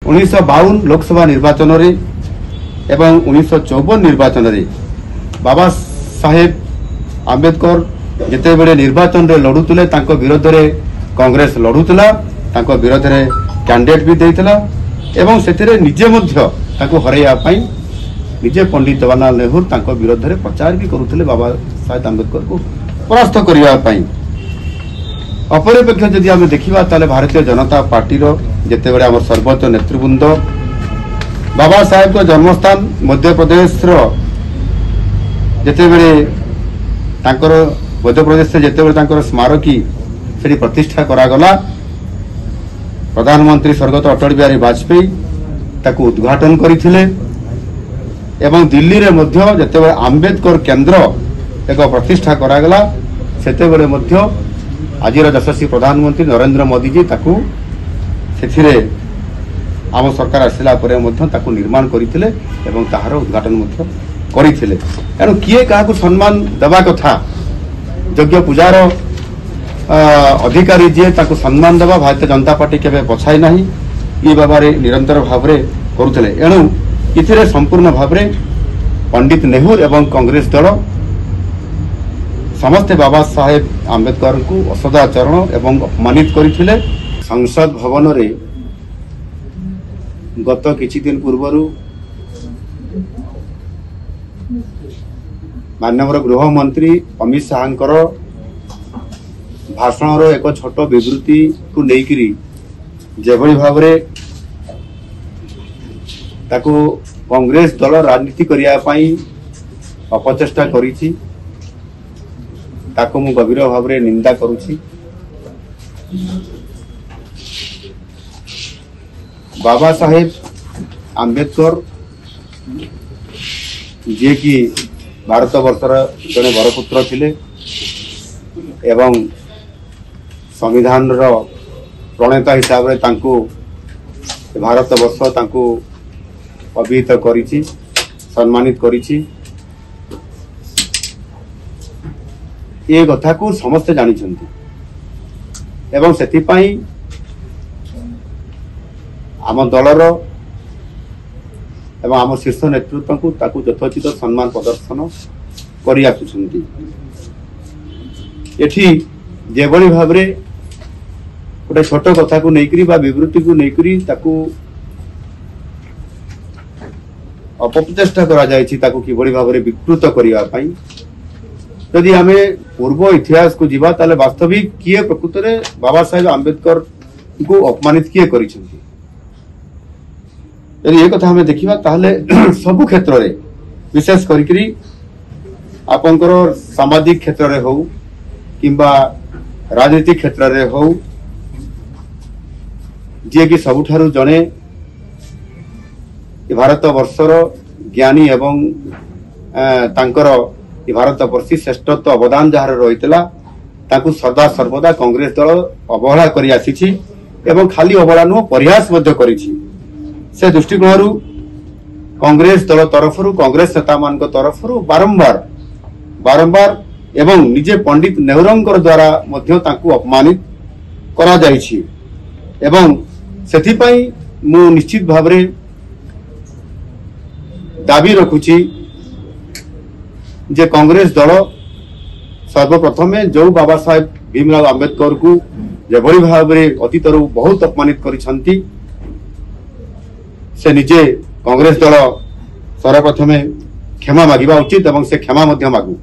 1952 लोकसभा निर्वाचन रे एवं 1954 निर्वाचन रे बाबा साहेब आंबेडकर जिते बड़े निर्वाचन रे लड़ुले विरोध रे कांग्रेस लड़ुला विरोध रे कैंडिडेट भी देइतला एवं सेतिरे निजे मध्य ताको हरैया पई निजे पंडित जवाहरलाल नेहरू विरोध रे प्रचार भी करुले बाबा साहेब आंबेडकर को परास्त करने अपरपेक्ष जदि आम देखा ताले भारतीय जनता पार्टी जिते बड़े आम सर्वोच्च नेतृवृंद बाबा साहेब को जन्मस्थान मध्य प्रदेश जिते बड़े मध्य प्रदेश से जिते बड़े स्मारकी से प्रतिष्ठा करागला प्रधानमंत्री स्वर्गत अटल बिहारी वाजपेयी ताकू उद्घाटन करथिले एवं दिल्ली रे मध्य जिते बड़े आंबेडकर केंद्र एक प्रतिष्ठा करागला सेते बड़े मध्य आज यशस्वी प्रधानमंत्री नरेंद्र मोदी जी ताकू सेथिरे आम सरकार आसला परे मध्य ताकू निर्माण करथिले एवं ताहार उद्घाटन मध्य करथिले एणु किए काहाकू सम्मान देबा कथा यज्ञ पूजार अधिकारी जी ताकू सम्मान देबा भारतीय जनता पार्टी केबे पछाई नाही ई बाबारे निरंतर भावरे करुथिले एणु इथिरे संपूर्ण भावरे पंडित नेहरू एवं कांग्रेस दल समस्ते बाबा साहेब आंबेडकर को असदाचरण एवं अपमानित करथिले संसद भवन रे गत किछि दिन पूर्वरु माननीय गृह मंत्री अमित शाहंकर भाषण रो एक छोट विवृत्ति को लेकिरी जेभली भावरे ताको कांग्रेस दल राजनीति करिया पई अपचेष्टा करिछि ताको मु गभीर भावरे निंदा करुछि। बाबा साहेब आंबेडकर जे कि भारत वर्षर जड़े बरपुत्र थिले एवं संविधान रो प्रणेता हिसाब रे तांको भारत वर्ष तांको अभिहित करिछि सम्मानित करिछि ये कथा को समस्त जानी एवं सेति पई आम दलर एवं आम शीर्ष नेतृत्व को ताकू यथोचित सम्मान प्रदर्शन करि आसुछंती। एठी जेभली भावरे गोटे छोट कथा को लेकरी बा विवृत्ति को लेकरी ताकू अपप्रचेष्टा करा जायछि ताकू किभली भावरे विकृत करिया पई यदि आम पूर्व इतिहास को जीवा ताले वास्तविक किए प्रकृत रे बाबा साहेब आंबेडकर को अपमानित किए करिछंती यदि ये कथा हमें देखिबा ताले सब क्षेत्र रे विशेष करिकरी आपनकर सामाजिक क्षेत्र रे हो किंबा राजनीतिक क्षेत्र रे हो जे कि सबुठारु जणे भारत वर्षर ज्ञानी एवं तांकर भारत वर्षी श्रेष्ठत्व अवदान जार रही सदा सर्वदा कांग्रेस दल अवहेला करि आसीछि एवं खाली अवहेला नुह प्रयास करिछि से दृष्टिकोण कांग्रेस दल तरफ कांग्रेस नेता मान तरफ बारंबार एवं निजे पंडित नेहरूंकर द्वारा मध्य तांकु अपमानित करा जाइछि एवं सेथि पई मु निश्चित भावरे दाबी रखुछि जे कांग्रेस दल सर्वप्रथम जो बाबा साहेब भीमराव आंबेडकर को जेभली भावरे अतीत बहुत अपमानित करिसंती से निजे कांग्रेस दल सर्वप्रथम क्षमा मागिबा उचित एवं से क्षमा मध्य मागु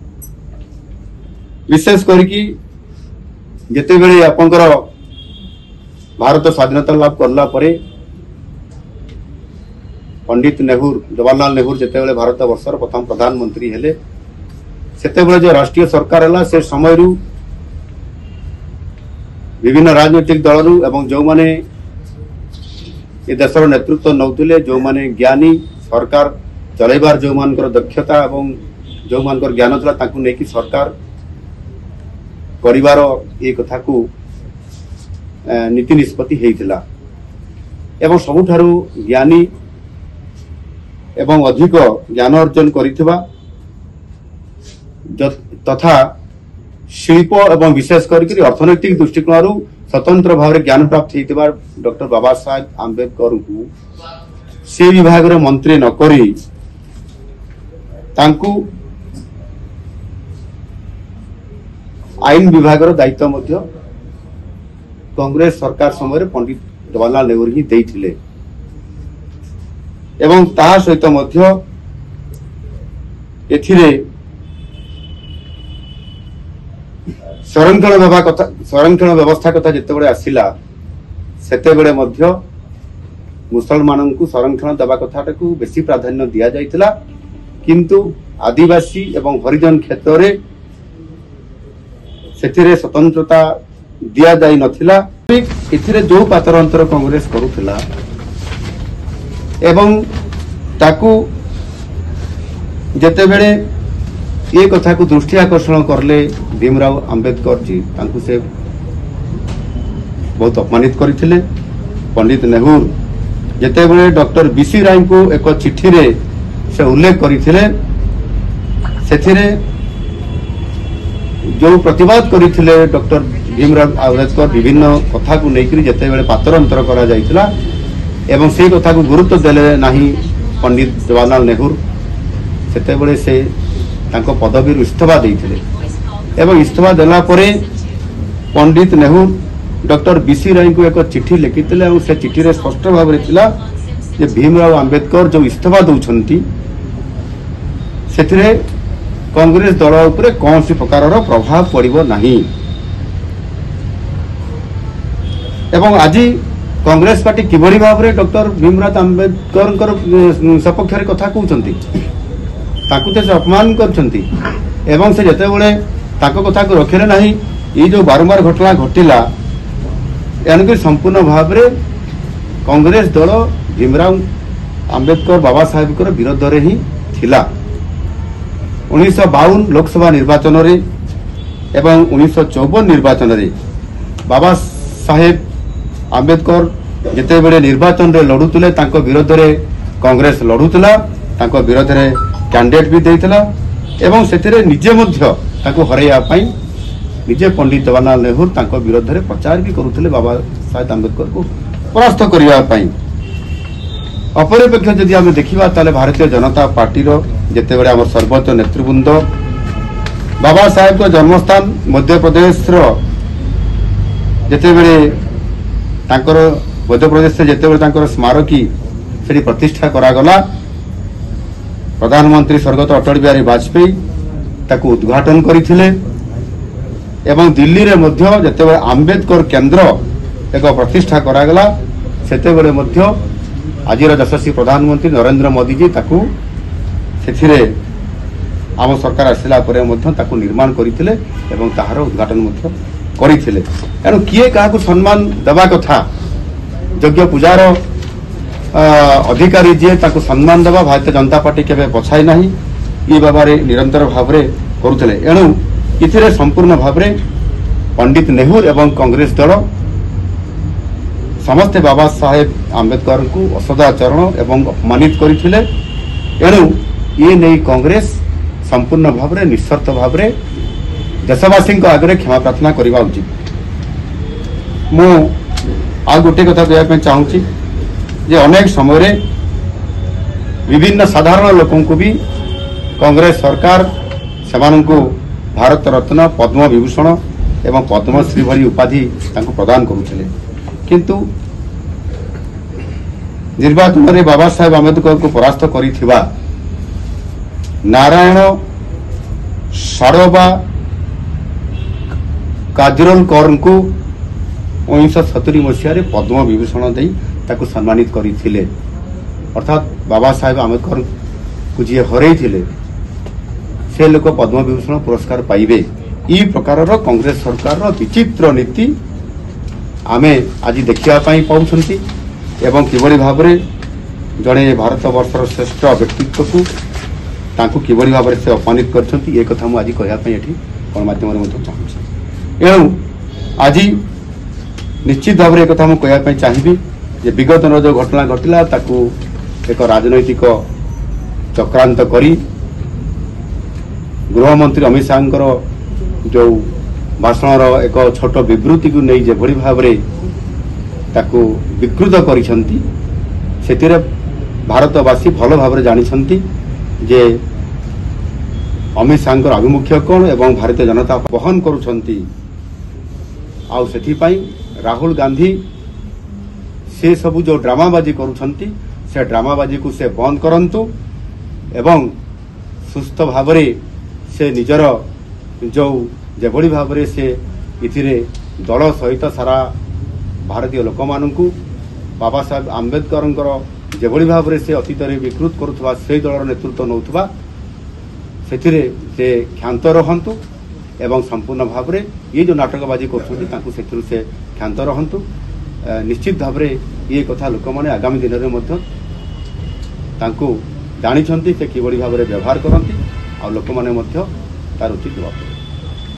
विशेष करिकी जेते बेले आपनकर भारत स्वाधीनता लाभ करला परे पंडित नेहरू जवाहरलाल नेहरू जेते बेले भारत वर्षर प्रथम प्रधानमंत्री हेले सेते बेले जो राष्ट्रीय सरकार है से समय विभिन्न राजनीतिक दल एवं जो माने ये देशर नेतृत्व नौथिले जो माने ज्ञानी सरकार चलैबार जो मानकर दक्षता एवं जो मानकर ज्ञान था ताकू नेकी सरकार परिवार ये कथा को नीति निष्पत्ति हेइथिला एवं सबुठारु ज्ञानी एवं अधिक ज्ञान अर्जन करिथिबा तथा शिल्प एवं विशेष करके अर्थनैतिक दृष्टिकोण स्वतंत्र भाव ज्ञान प्राप्त होता डॉक्टर बाबा साहेब आंबेडकर को से विभाग मंत्री न करी तांकु आईन विभाग दायित्व मध्य कांग्रेस सरकार समय पंडित जवाहरलाल नेहरू ही देइथिले एवं ता सहित मध्य एथिरे संरक्षण व्यवस्था कथा जिते आसला सेते मध्य मुसलमान को संरक्षण देवा कथा को बेसी प्राधान्य दि जाइतिला किंतु आदिवासी एवं हरिजन क्षेत्र रे सेथिरे स्वतंत्रता दिया जाई नथिला इथिरे जो पातर अंतर कांग्रेस करुथिला एवं ताकू जेते बेले ये कथा को दृष्टि आकर्षण करले भीमराव अंबेडकर जी तांकू से बहुत अपमानित करथिले पंडित नेहरू जेते बेले डॉक्टर बीसी राय को एक चिट्ठी रे से उल्लेख करथिले सेथिरे जो प्रतिवाद करथिले डॉक्टर भीमराव अंबेडकर विभिन्न कथा को लेकर जेते बेले पातर अंतर करा जाइतिला एवं से कथा को गुरुत्व देले नाही पंडित जवाहरलाल नेहरू सेते बेले से तांको पदवी इस्तीफा देइथिले एवं इस्तीफा देला परे पंडित नेहरू डॉक्टर बीसी राय को एक चिट्ठी लिखिथिले और से चिट्ठी रे स्पष्ट भाव रे थिला जे भीमराव अंबेडकर जो इस्तीफा दउछंती सेथिरे कांग्रेस दल उपरे कौन सी प्रकार प्रभाव पड़िबो नाही एवं आज कांग्रेस पार्टी किभली भाव रे डॉक्टर भीमराव अंबेडकर सपक्ष रे कथा कहउछंती ताकू से अपमान करछंती एवं से जते बेले ताको कथा को रखिले नाही ये जो बारंबार घटना घटिला यानी संपूर्ण भाव रे कांग्रेस दल भीमराव अंबेडकर बाबा साहेब को विरोध रे ही थिला 1952 लोकसभा निर्वाचन रे एवं 1954 निर्वाचन रे बाबा साहेब आंबेडकर जिते बेले निर्वाचन रे लड़ुतले तांको विरोध रे कांग्रेस लड़ुतला तांको विरोध रे कैंडिडेट भी देइतला एवं सेतिरे निजे मध्य ताको हरैया पई निजे पंडित जवाहरलाल नेहरू तांको विरोध रे प्रचार भी करूतले बाबा साहेब आंबेडकर को परास्त करिया पई अपरिपेक्ष यदि आम देखा ताले भारतीय जनता पार्टी जिते बड़े आम सर्वोच्च नेतृवृंद बाबा साहेब को जन्मस्थान मध्य प्रदेश जिते बड़े मध्य प्रदेश से जिते बड़े स्मारकी से प्रतिष्ठा करागला प्रधानमंत्री स्वर्गत अटल बिहारी वाजपेयी ताकू उद्घाटन करथिले एवं दिल्ली रे मध्य जिते बड़े आंबेडकर केंद्र एक प्रतिष्ठा करागला सेते बड़े मध्य आज यशस्वी प्रधानमंत्री नरेंद्र मोदी जी ताकू सेथिरे आम सरकार आसला परे मध्य ताकू निर्माण करथिले एवं ताहार उद्घाटन मध्य करथिले एनु किए काहाकू सम्मान देबा कथा यज्ञ पूजार अधिकारी जे ताकू सम्मान देबा भारतीय जनता पार्टी केबे पछाई नाही ई बाबारे निरंतर भावरे करूथिले एनु इथिरे संपूर्ण भावरे पंडित नेहरू एवं कांग्रेस दल समस्ते बाबा साहेब आंबेडकर को असदाचरण एवं अपमानित करथिले एणु ये नहीं कांग्रेस संपूर्ण भाव में निस्वार्थ भाव में देशवासी आगे क्षमा प्रार्थना करने उचित मु आ गोटे कथा कहना चाहूँगी जे अनेक समय विभिन्न साधारण लोकों को भी कांग्रेस सरकार से भारत रत्न पद्म विभूषण एवं पद्मश्री भली उपाधि प्रदान करुले किंतु निर्वाचन में बाबा साहेब आंबेडकर को परास्त करिथिबा नारायण सारोबा काजरोलकर को 1970 मसीह पद्म विभूषण दे ताकू सम्मानित करथिले अर्थात बाबा साहेब आंबेडकर को जी हरई से लोक पद्म विभूषण पुरस्कार पाइबे ई प्रकार कांग्रेस सरकार विचित्र नीति आमे आज देखा पाउछंती एवं किभली भाव में जड़े भारत वर्षर श्रेष्ठ व्यक्तित्व को तांको किभली भाव में से अपमानित करछंती ए कथा मु आज कहया पई एठी गणमाध्यम रे चाहूँ एणु आज निश्चित भाव में कथा मु कहया पई चाहिबी जे विगत जो घटना घटिला ताकू एक राजनैतिक चक्रांत करी गृहमंत्री अमित शाह जो भाषण एक छोट विवृत्ति को नहीं जेभली भाव ताकू विकृत करिसेंती सेतिरे भारतवासी भल भाव जानिछंती जे अमित शाह आभिमुख्य कौन एवं भारतीय जनता बहन करुछंती आउ सेथिपाई राहुल गांधी से सबु जो ड्रामाबाजी करुछंती से ड्रामाबाजी को से बंद करंतु एवं सुस्थ भाव से निजर जो जेभली भाव से इथिरे दल सहित सारा भारतीय लोक मानू बाबा साहेब आंबेडकर जेभली भाव से अतीत विकृत करुवा से दलर नेतृत्व नौथुवा सेथिरे से क्षांत रहंतु एवं संपूर्ण भाव में ये जो नाटकबाजी कर से क्षांत रहंतु निश्चित भाव ये कथा लोक मैंने आगामी दिन में जानी से किभली भाव व्यवहार करती आ लोक मैंने तार उचित जवाब